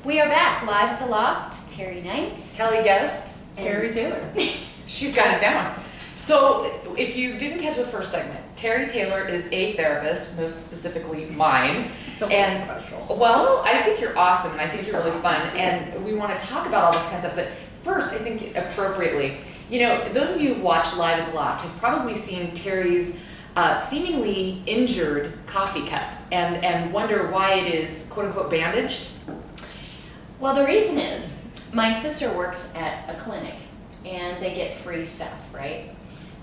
We are back live at the Loft. Terri Knight, Kelly Guest, Terri Taylor. She's got it down. So if you didn't catch the first segment, Terri Taylor is a therapist, most specifically mine. It's a little special. Well, I think you're awesome and I think you're really fun and we want to talk about all this kind of stuff, but first I think appropriately, you know, those of you who've watched Live at the Loft have probably seen Terri's seemingly injured coffee cup and wonder why it is quote unquote bandaged. Well, the reason is my sister works at a clinic and they get free stuff, right?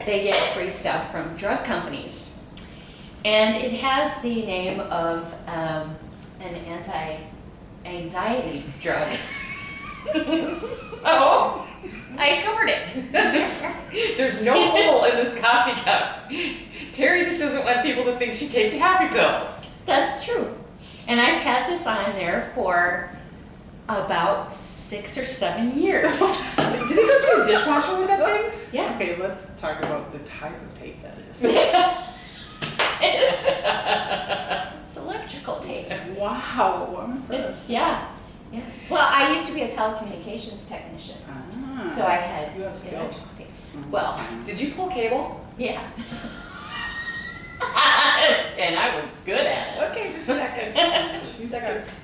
They get free stuff from drug companies. And it has the name of an anti-anxiety drug. So I covered it. There's no hole in this coffee cup. Terri just doesn't want people to think she takes happy pills. That's true. And I've had this on there for about 6 or 7 years. Does it go through the dishwasher with that thing? Yeah. Okay, let's talk about the type of tape that is. It's electrical tape. Wow, I'm impressed. It's, yeah. Well, I used to be a telecommunications technician, so I had You have skills. electrical tape. Well, Did you pull cable? yeah. And I was good at it. Okay, just checking.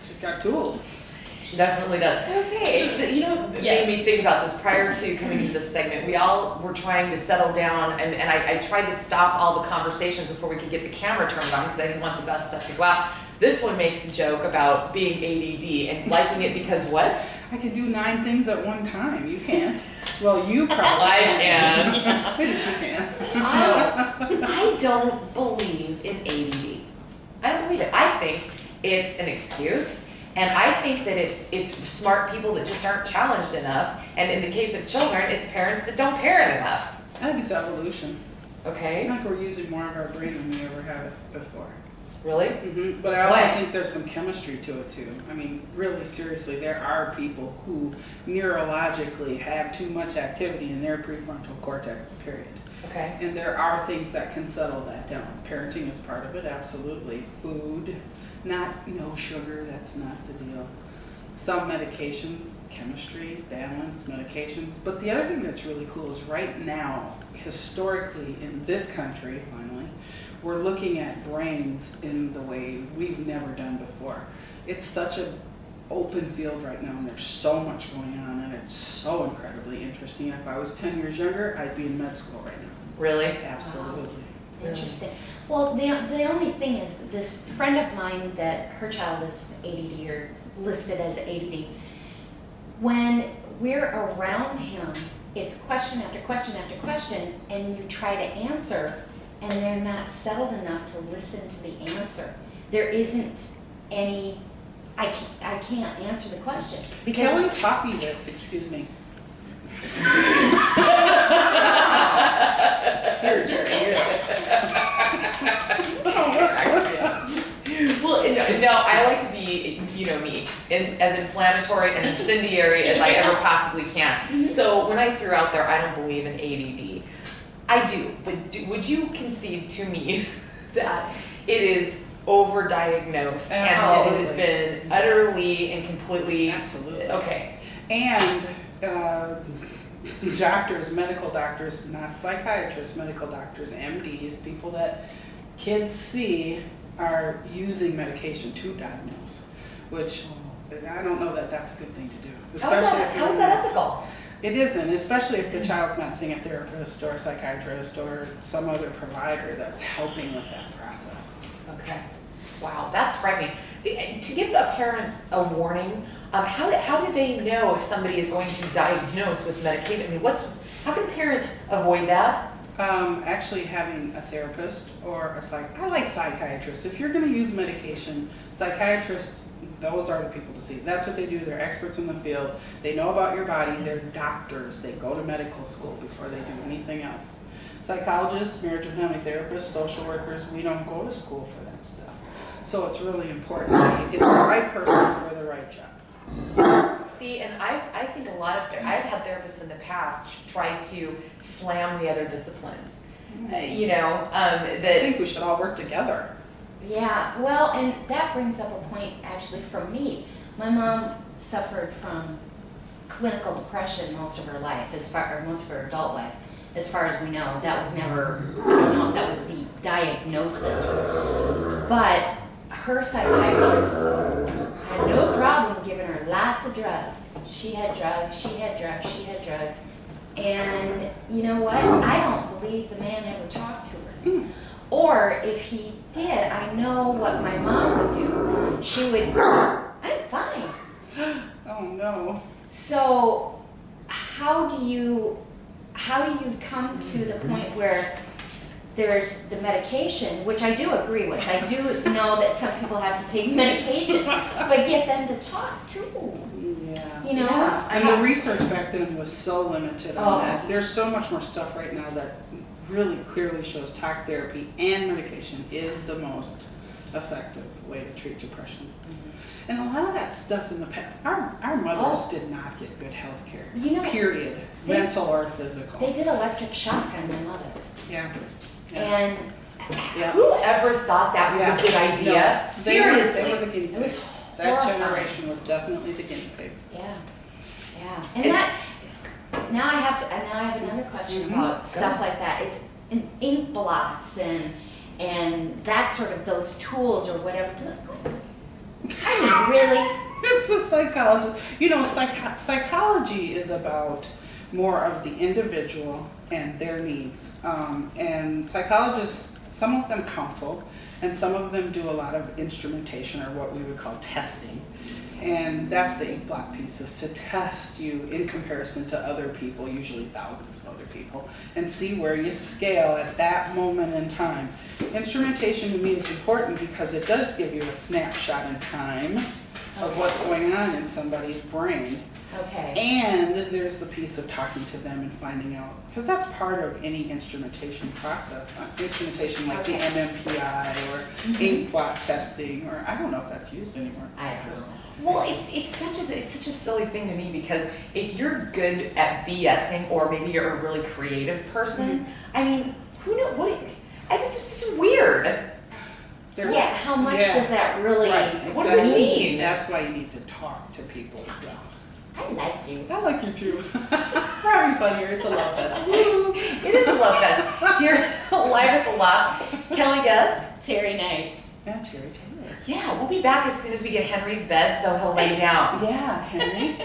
She's got tools. She definitely does. Okay. So, you know what Yes. made me think about this prior to coming into this segment? We all were trying to settle down, and I tried to stop all the conversations before we could get the camera turned on because I didn't want the best stuff to go out. This one makes a joke about being ADD and liking it because what? I could do 9 things at one time. You can't. Well, you probably I can. Maybe she can. I don't believe in ADD. I don't believe it. I think it's an excuse. And I think that it's smart people that just aren't challenged enough. And in the case of children, it's parents that don't parent enough. I think it's evolution. I Okay? think we're using more of our brain than we ever have before. Really? But I also Why? think there's some chemistry to it too. I mean, really seriously, there are people who neurologically have too much activity in their prefrontal cortex, period. Okay. And there are things that can settle that down. Parenting is part of it, absolutely. Food, no sugar, that's not the deal. Some medications, chemistry, balance, medications. But the other thing that's really cool is right now, historically in this country, finally, we're looking at brains in the way we've never done before. It's such an open field right now and there's so much going on and it's so incredibly interesting. If I was 10 years younger, I'd be in med school right now. Really? Absolutely. Interesting. Well, the only thing is, this friend of mine that her child is ADD or listed as ADD, when we're around him, it's question after question after question, and you try to answer, and they're not settled enough to listen to the answer. There isn't any, I can't answer the question. Because Kelly taught me this, excuse me. Here, Terry, here. Well, no, I like to be, you know me, as inflammatory and incendiary as I ever possibly can. So when I threw out there, I don't believe in ADD. I do, but would you concede to me that it is overdiagnosed and it has been utterly and completely... Absolutely. Okay. And doctors, medical doctors, not psychiatrists, medical doctors, MDs, people that kids see are using medication to diagnose, which I don't know that that's a good thing to do. How is that ethical? It isn't, especially if the child's not seeing a therapist or a psychiatrist or some other provider that's helping with that process. Okay. Wow, that's frightening. To give a parent a warning, how do they know if somebody is going to diagnose with medication? I mean, how can a parent avoid that? Actually having a therapist or I like psychiatrists. If you're gonna use medication, psychiatrists, those are the people to see. That's what they do. They're experts in the field. They know about your body. They're doctors. They go to medical school before they do anything else. Psychologists, marriage and family therapists, social workers, we don't go to school for that stuff. So it's really important that you get the right person for the right job. See, and I think I've had therapists in the past try to slam the other disciplines. You know, I think we should all work together. Yeah, well, and that brings up a point actually from me. My mom suffered from clinical depression most of her life, or most of her adult life, as far as we know. That was never, I don't know if that was the diagnosis, but her psychiatrist had no problem giving her lots of drugs. She had drugs, she had drugs, she had drugs. And you know what? I don't believe the man ever talked to her. Or if he did, I know what my mom would do. She would, I'm fine. Oh, no. So how do you come to the point where there's the medication, which I do agree with. I do know that some people have to take medication, but get them to talk too. Yeah. You know? Yeah. And the research back then was so limited on Oh. that. There's so much more stuff right now that really clearly shows talk therapy and medication is the most effective way to treat depression. And a lot of that stuff in the past, our mothers Oh. did not get good health care, You know, period, they- mental or physical. they did electric shock on my mother. Yeah. And Yeah. Whoever thought that was Yeah. a good idea? No, Seriously. They were the guinea It was pigs. That horrifying. generation was definitely the guinea pigs. yeah, yeah. And It's- that, now I have another question Mhm. about stuff like that. It's in ink blots and that sort of those tools or whatever. I mean, really? It's a psychology. You know, psychology is about more of the individual and their needs. And psychologists, some of them counsel, and some of them do a lot of instrumentation or what we would call testing. And that's the ink blot piece, is to test you in comparison to other people, usually thousands of other people, and see where you scale at that moment in time. Instrumentation to me is important because it does give you a snapshot in time of what's going on in somebody's brain. Okay. And there's the piece of talking to them and finding out, because that's part of any instrumentation process. Instrumentation like the Okay. MMPI or ink blot testing, or I don't know if that's used anymore. I don't know. Well, it's such a silly thing to me because if you're good at BSing or maybe you're a really creative person, I mean, who knows what? It's just weird. There's- Yeah, how much yeah. does that really Right, What does it exactly. mean? That's why you need to talk to people as well. I like you. I like you too. We're having fun here. It's a love fest. Woo. It is a love fest. Here live at the Loft. Kelly Guest. Terri Knight. Yeah, Terri Taylor. Yeah, we'll be back as soon as we get Henry's bed so he'll lay down. Yeah, Henry.